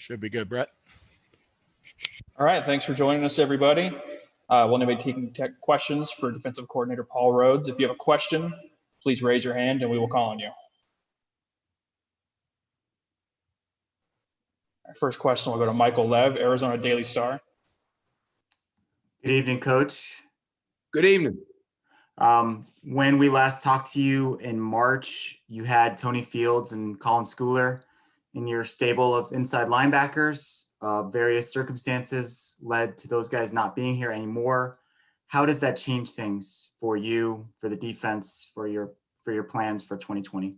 Should be good, Brett. All right, thanks for joining us, everybody. We'll now be taking questions for defensive coordinator Paul Rhodes. If you have a question, please raise your hand and we will call on you. Our first question will go to Michael Lev, Arizona Daily Star. Good evening, Coach. Good evening. When we last talked to you in March, you had Tony Fields and Colin Schooler in your stable of inside linebackers. Various circumstances led to those guys not being here anymore. How does that change things for you, for the defense, for your plans for 2020?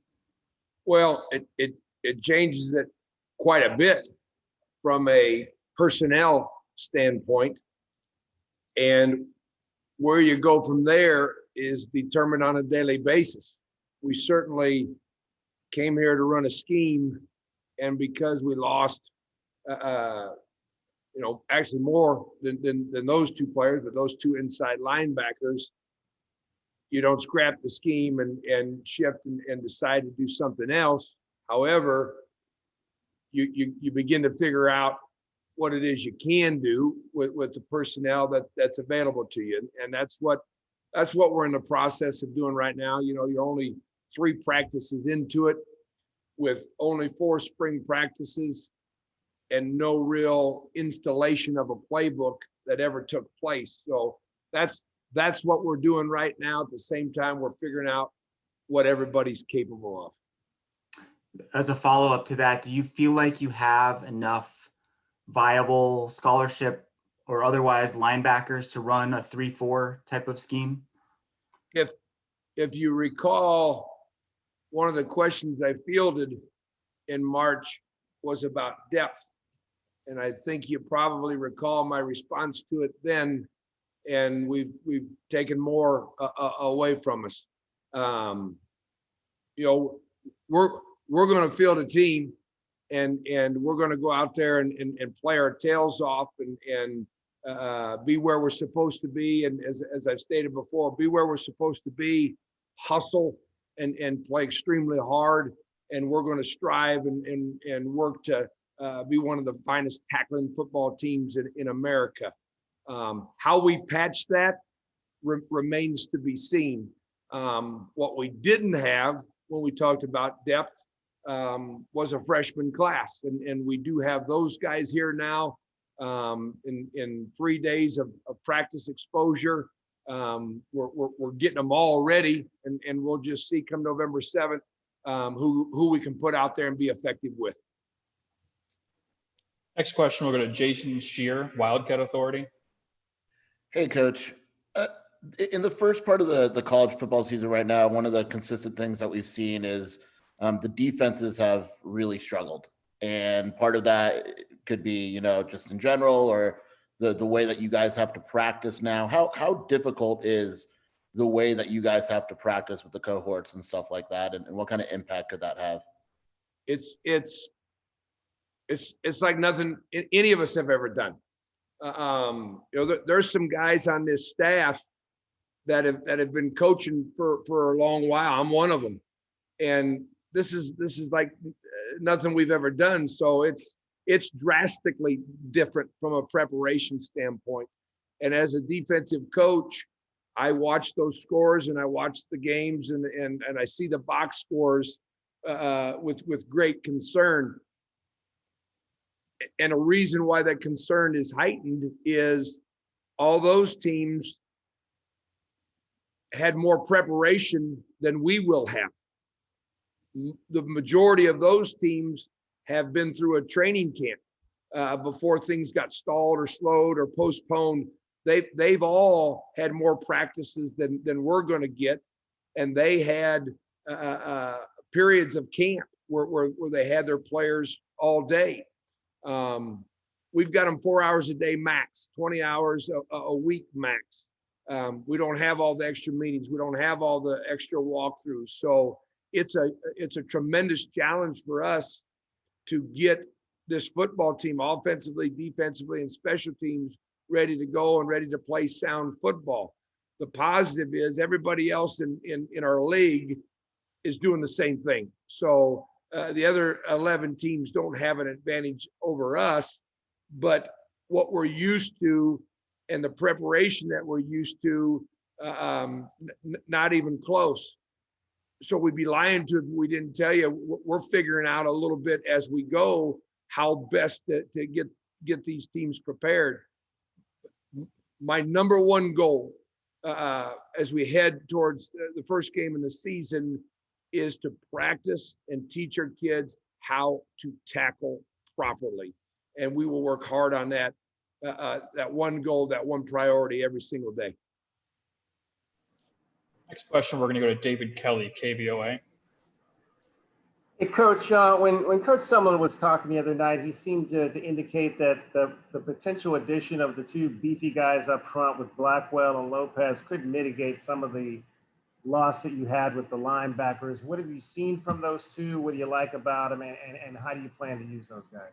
Well, it changes it quite a bit from a personnel standpoint, and where you go from there is determined on a daily basis. We certainly came here to run a scheme, and because we lost actually more than those two players, but those two inside linebackers, you don't scrap the scheme and shift and decide to do something else. However, you begin to figure out what it is you can do with the personnel that's available to you, and that's what we're in the process of doing right now. You're only 3 practices into it, with only 4 spring practices and no real installation of a playbook that ever took place. So that's what we're doing right now. At the same time, we're figuring out what everybody's capable of. As a follow-up to that, do you feel like you have enough viable scholarship or otherwise linebackers to run a 3-4 type of scheme? If you recall, one of the questions I fielded in March was about depth. And I think you probably recall my response to it then, and we've taken more away from us. We're going to field a team, and we're going to go out there and play our tails off and be where we're supposed to be. And as I've stated before, be where we're supposed to be, hustle and play extremely hard. And we're going to strive and work to be one of the finest tackling football teams in America. How we patch that remains to be seen. What we didn't have when we talked about depth was a freshman class, and we do have those guys here now in 3 days of practice exposure. We're getting them all ready, and we'll just see come November 7th who we can put out there and be effective with. Next question will go to Jason Shear, Wildcat Authority. Hey, Coach. In the first part of the college football season right now, one of the consistent things that we've seen is the defenses have really struggled. And part of that could be, just in general, or the way that you guys have to practice now. How difficult is the way that you guys have to practice with the cohorts and stuff like that? And what kind of impact could that have? It's like nothing any of us have ever done. There's some guys on this staff that have been coaching for a long while. I'm one of them, and this is like nothing we've ever done. So it's drastically different from a preparation standpoint. And as a defensive coach, I watch those scores and I watch the games and I see the box scores with great concern. And a reason why that concern is heightened is all those teams had more preparation than we will have. The majority of those teams have been through a training camp before things got stalled or slowed or postponed. They've all had more practices than we're going to get, and they had periods of camp where they had their players all day. We've got them 4 hours a day max, 20 hours a week max. We don't have all the extra meetings. We don't have all the extra walkthroughs. So it's a tremendous challenge for us to get this football team offensively, defensively, and special teams ready to go and ready to play sound football. The positive is everybody else in our league is doing the same thing. So The other 11 teams don't have an advantage over us, but what we're used to and the preparation that we're used to, not even close. So we'd be lying to if we didn't tell you. We're figuring out a little bit as we go how best to get these teams prepared. My number one goal as we head towards the first game in the season is to practice and teach our kids how to tackle properly. And we will work hard on that, that one goal, that one priority every single day. Next question, we're going to go to David Kelly, KVOA. Hey, Coach, when Coach Sumlin was talking the other night, he seemed to indicate that the potential addition of the two beefy guys up front with Blackwell and Lopez could mitigate some of the loss that you had with the linebackers. What have you seen from those two? What do you like about them, and how do you plan to use those guys?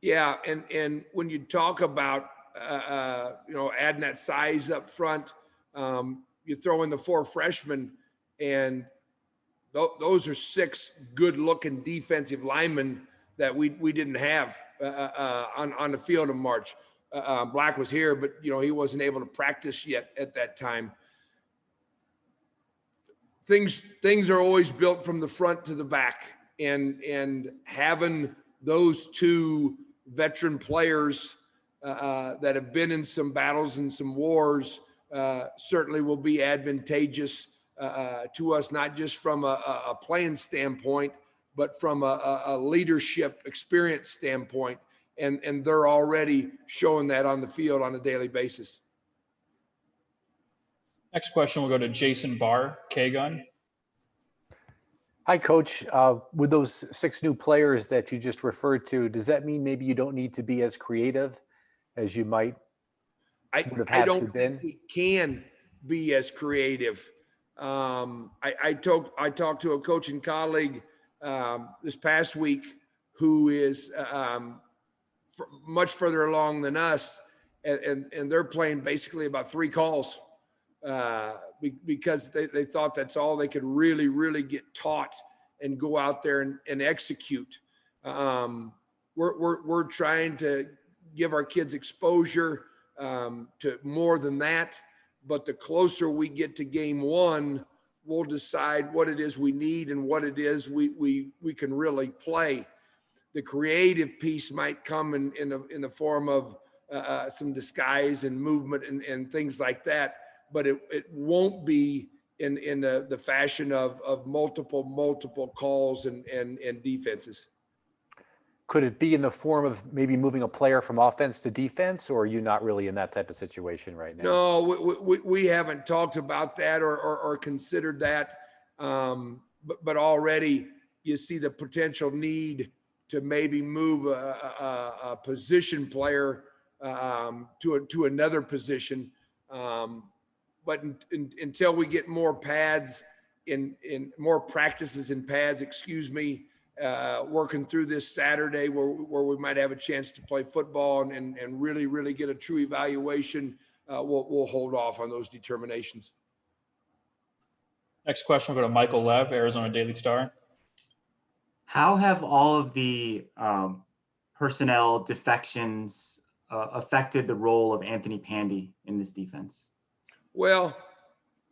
Yeah, and when you talk about adding that size up front, you throw in the 4 freshmen, and those are 6 good-looking defensive linemen that we didn't have on the field in March. Black was here, but he wasn't able to practice yet at that time. Things are always built from the front to the back, and having those 2 veteran players that have been in some battles and some wars certainly will be advantageous to us, not just from a playing standpoint, but from a leadership experience standpoint. And they're already showing that on the field on a daily basis. Next question will go to Jason Barr, K-Gun. Hi, Coach. With those 6 new players that you just referred to, does that mean maybe you don't need to be as creative as you might would have had I don't to think been? we can be as creative. I talked to a coaching colleague this past week who is much further along than us, and they're playing basically about 3 calls because they thought that's all they could really get taught and go out there and execute. We're trying to give our kids exposure to more than that. But the closer we get to game 1, we'll decide what it is we need and what it is we can really play. The creative piece might come in the form of some disguise and movement and things like that, but it won't be in the fashion of multiple calls and defenses. Could it be in the form of maybe moving a player from offense to defense, or are you not really in that type of situation right now? No, we haven't talked about that or considered that. But already you see the potential need to maybe move a position player to another position. But until we get more pads in more practices in pads, working through this Saturday where we might have a chance to play football and really get a true evaluation, we'll hold off on those determinations. Next question will go to Michael Lev, Arizona Daily Star. How have all of the personnel defections affected the role of Anthony Pandy in this defense? Well,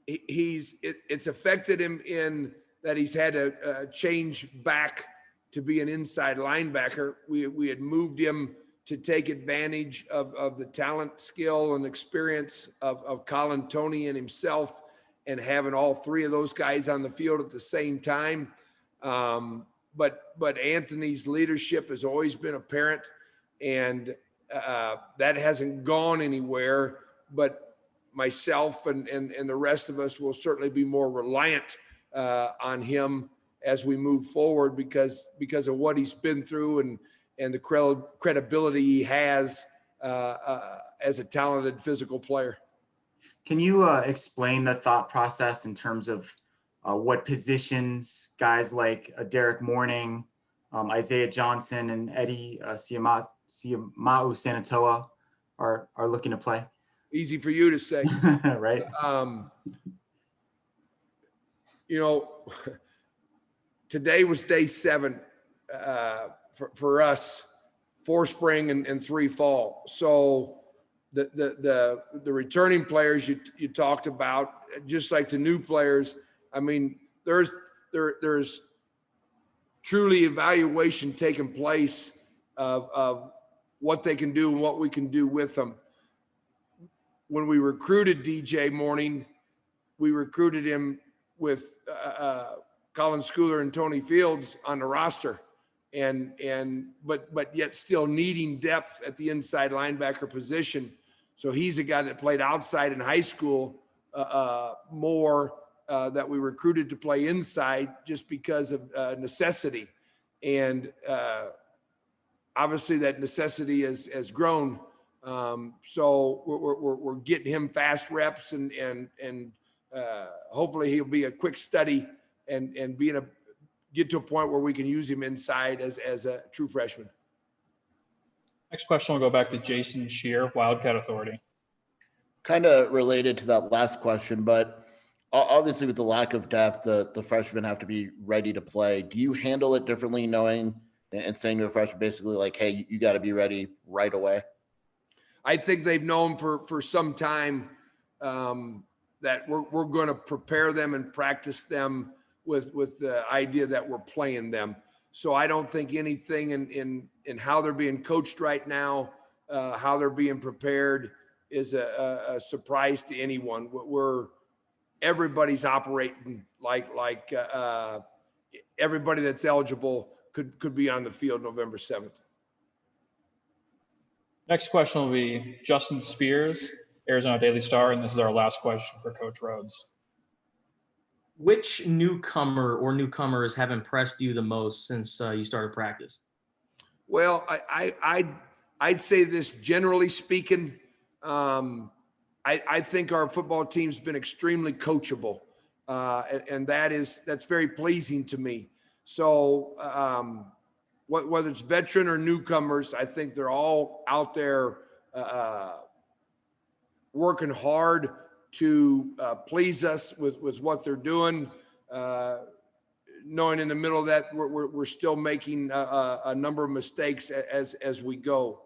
it's affected him in that he's had to change back to be an inside linebacker. We had moved him to take advantage of the talent, skill, and experience of Colin, Tony, and himself, and having all 3 of those guys on the field at the same time. But Anthony's leadership has always been apparent, and that hasn't gone anywhere. But myself and the rest of us will certainly be more reliant on him as we move forward because of what he's been through and the credibility he has as a talented physical player. Can you explain the thought process in terms of what positions guys like Derek Morning, Isaiah Johnson, and Eddie Siamau Sanatoa are looking to play? Easy for you to say. Right. Today was day 7 for us, 4 spring and 3 fall. So the returning players you talked about, just like the new players, I mean, there's truly evaluation taking place of what they can do and what we can do with them. When we recruited DJ Morning, we recruited him with Colin Schooler and Tony Fields on the roster, but yet still needing depth at the inside linebacker position. So he's a guy that played outside in high school more, that we recruited to play inside just because of necessity. And obviously that necessity has grown. So we're getting him fast reps and hopefully he'll be a quick study and get to a point where we can use him inside as a true freshman. Next question will go back to Jason Shear, Wildcat Authority. Kind of related to that last question, but obviously with the lack of depth, the freshmen have to be ready to play. Do you handle it differently, knowing and saying to a freshman basically like, hey, you got to be ready right away? I think they've known for some time that we're going to prepare them and practice them with the idea that we're playing them. So I don't think anything in how they're being coached right now, how they're being prepared is a surprise to anyone. Everybody's operating like everybody that's eligible could be on the field November 7th. Next question will be Justin Spears, Arizona Daily Star, and this is our last question for Coach Rhodes. Which newcomer or newcomers have impressed you the most since you started practice? Well, I'd say this generally speaking. I think our football team's been extremely coachable, and that's very pleasing to me. So whether it's veteran or newcomers, I think they're all out there working hard to please us with what they're doing, knowing in the middle of that we're still making a number of mistakes as we go.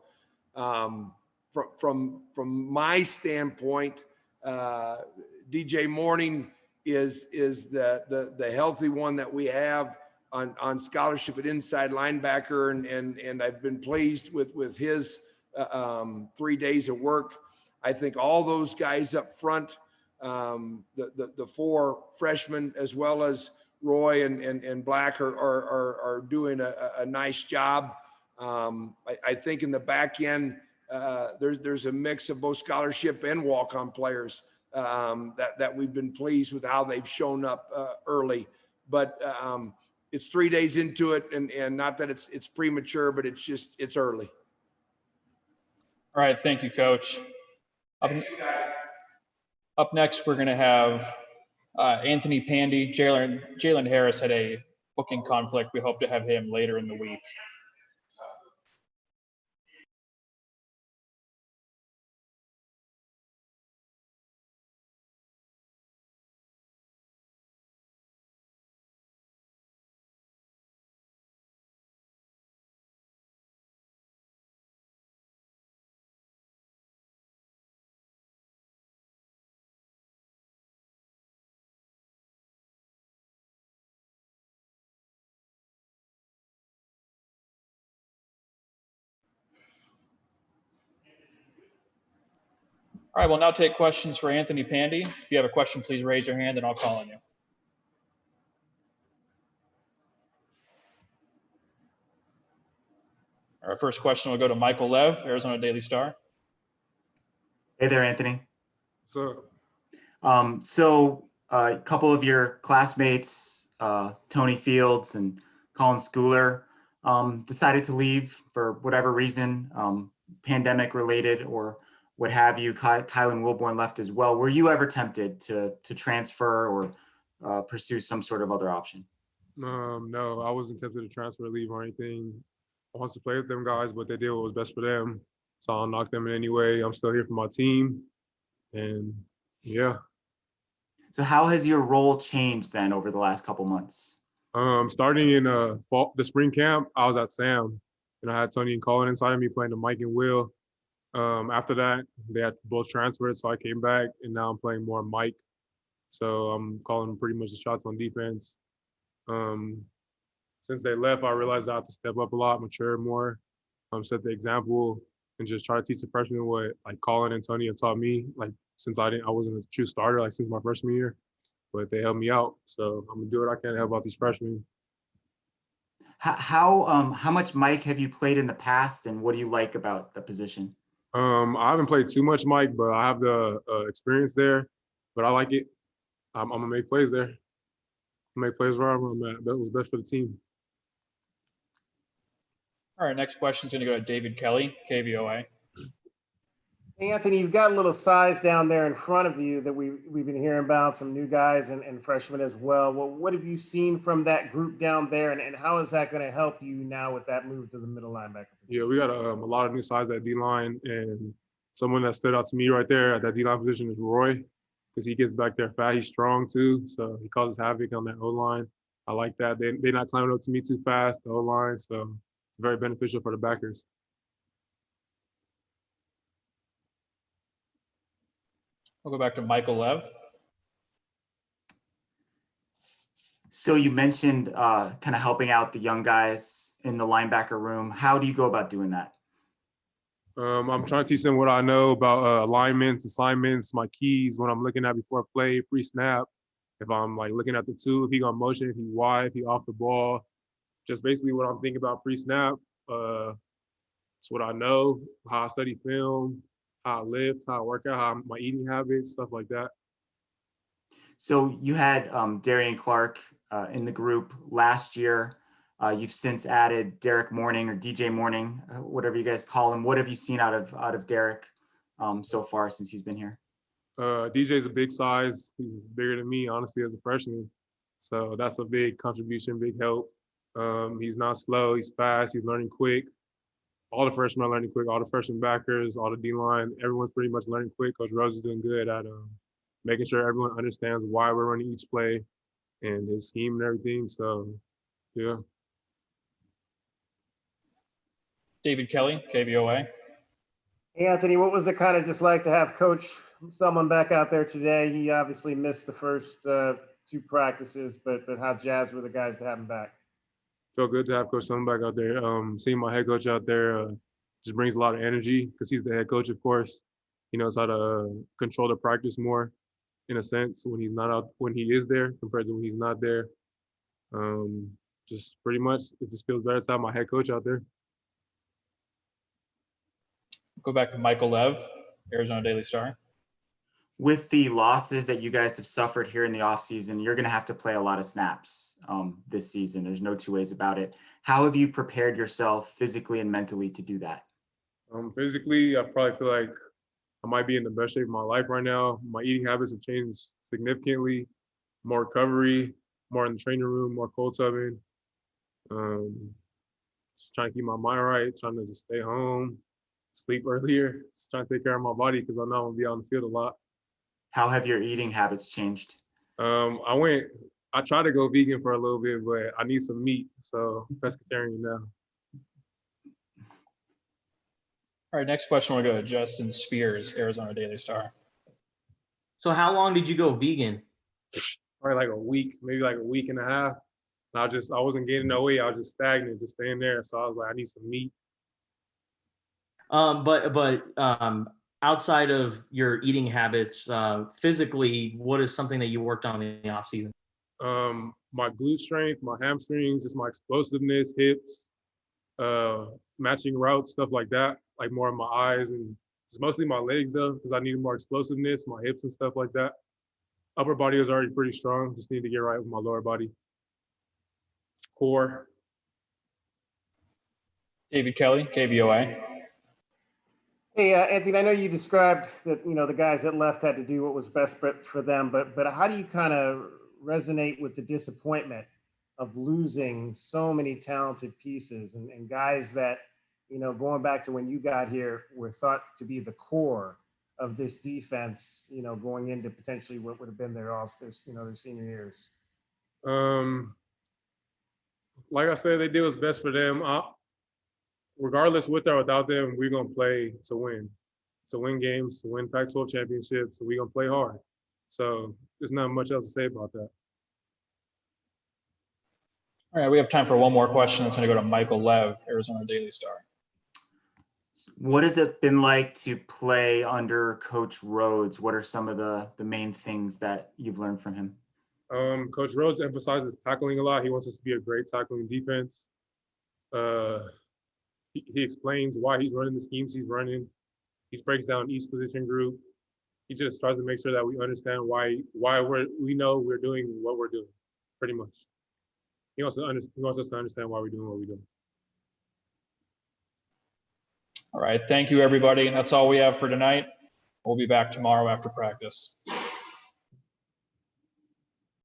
From my standpoint, DJ Morning is the healthy one that we have on scholarship at inside linebacker, and I've been pleased with his 3 days of work. I think all those guys up front, the 4 freshmen as well as Roy and Black are doing a nice job. I think in the back end, there's a mix of both scholarship and walk-on players that we've been pleased with how they've shown up early. But it's 3 days into it, and not that it's premature, but it's early. All right, thank you, Coach. Up next, we're going to have Anthony Pandy. Jalen Harris had a booking conflict. We hope to have him later in the week. All right, we'll now take questions for Anthony Pandy. If you have a question, please raise your hand and I'll call on you. Our first question will go to Michael Lev, Arizona Daily Star. Hey there, Anthony. So So a couple of your classmates, Tony Fields and Colin Schooler, decided to leave for whatever reason, pandemic related or what have you. Kylan Wilborn left as well. Were you ever tempted to transfer or pursue some sort of other option? No, I wasn't tempted to transfer or leave or anything. I wanted to play with them guys, but they did what was best for them. So I'll knock them in anyway. I'm still here for my team. And yeah. So how has your role changed then over the last couple months? Starting in the spring camp, I was at Sam, and I had Tony and Colin inside of me playing the Mike and Will. After that, they had both transferred, so I came back, and now I'm playing more Mike. So I'm calling pretty much the shots on defense. Since they left, I realized I have to step up a lot, mature more, set the example, and just try to teach the freshmen what like Colin and Tony have taught me. Like since I wasn't a true starter, like since my freshman year, but they helped me out. So I'm gonna do what I can to help out these freshmen. How much Mike have you played in the past, and what do you like about the position? I haven't played too much Mike, but I have the experience there. But I like it. I'm gonna make plays there. Make plays wherever I'm at. That was best for the team. All right, next question is going to go to David Kelly, KVOA. Hey, Anthony, you've got a little size down there in front of you that we've been hearing about, some new guys and freshmen as well. Well, what have you seen from that group down there, and how is that going to help you now with that move to the middle linebacker position? Yeah, we got a lot of new size at D-line, and someone that stood out to me right there at that D-line position is Roy, because he gets back there fast. He's strong too, so he causes havoc on that O-line. I like that. They're not climbing up to me too fast, the O-line, so it's very beneficial for the backers. We'll go back to Michael Lev. So you mentioned kind of helping out the young guys in the linebacker room. How do you go about doing that? I'm trying to teach them what I know about alignments, assignments, my keys, what I'm looking at before play, pre-snap. If I'm like looking at the two, if he got motion, if he wide, if he off the ball, just basically what I'm thinking about pre-snap. It's what I know, how I study film, how I lift, how I work out, how my eating habits, stuff like that. So you had Darian Clark in the group last year. You've since added Derek Morning or DJ Morning, whatever you guys call him. What have you seen out of Derek so far since he's been here? DJ's a big size. He's bigger than me, honestly, as a freshman. So that's a big contribution, big help. He's not slow. He's fast. He's learning quick. All the freshmen are learning quick. All the freshman backers, all the D-line, everyone's pretty much learning quick. Coach Rose is doing good at making sure everyone understands why we're running each play and his scheme and everything. So, yeah. David Kelly, KVOA. Hey, Anthony, what was it kind of just like to have Coach someone back out there today? He obviously missed the first two practices, but how jazzed were the guys to have him back? Felt good to have Coach Summer back out there. Seeing my head coach out there just brings a lot of energy because he's the head coach, of course. He knows how to control the practice more, in a sense, when he's not out, when he is there compared to when he's not there. Just pretty much, it just feels better to have my head coach out there. Go back to Michael Lev, Arizona Daily Star. With the losses that you guys have suffered here in the offseason, you're going to have to play a lot of snaps this season. There's no two ways about it. How have you prepared yourself physically and mentally to do that? Physically, I probably feel like I might be in the best shape of my life right now. My eating habits have changed significantly. More recovery, more in the training room, more cold tubbing. Just trying to keep my mind right, trying to just stay home, sleep earlier, just trying to take care of my body because I know I'm going to be on the field a lot. How have your eating habits changed? I tried to go vegan for a little bit, but I need some meat, so pescatarian now. All right, next question will go to Justin Spears, Arizona Daily Star. So how long did you go vegan? Probably like a week, maybe like a week and a half. And I wasn't gaining no weight. I was just stagnant, just staying there. So I was like, I need some meat. But outside of your eating habits, physically, what is something that you worked on in the off season? My glute strength, my hamstrings, just my explosiveness, hips, matching routes, stuff like that. Like more of my eyes and it's mostly my legs though, because I needed more explosiveness, my hips and stuff like that. Upper body was already pretty strong. Just need to get right with my lower body. Core. David Kelly, KVOA. Hey, Anthony, I know you described that, the guys that left had to do what was best for them, but how do you kind of resonate with the disappointment of losing so many talented pieces and guys that, going back to when you got here, were thought to be the core of this defense, going into potentially what would have been their senior years? like I said, they did what's best for them. Regardless with or without them, we're gonna play to win games, to win Pac-12 championships. So we're gonna play hard. So there's not much else to say about that. All right, we have time for one more question. It's going to go to Michael Lev, Arizona Daily Star. What has it been like to play under Coach Rhodes? What are some of the main things that you've learned from him? Coach Rhodes emphasizes tackling a lot. He wants us to be a great tackling defense. He explains why he's running the schemes he's running. He breaks down each position group. He just tries to make sure that we understand why we know we're doing what we're doing, pretty much. He wants us to understand why we're doing what we're doing. All right, thank you, everybody. And that's all we have for tonight. We'll be back tomorrow after practice.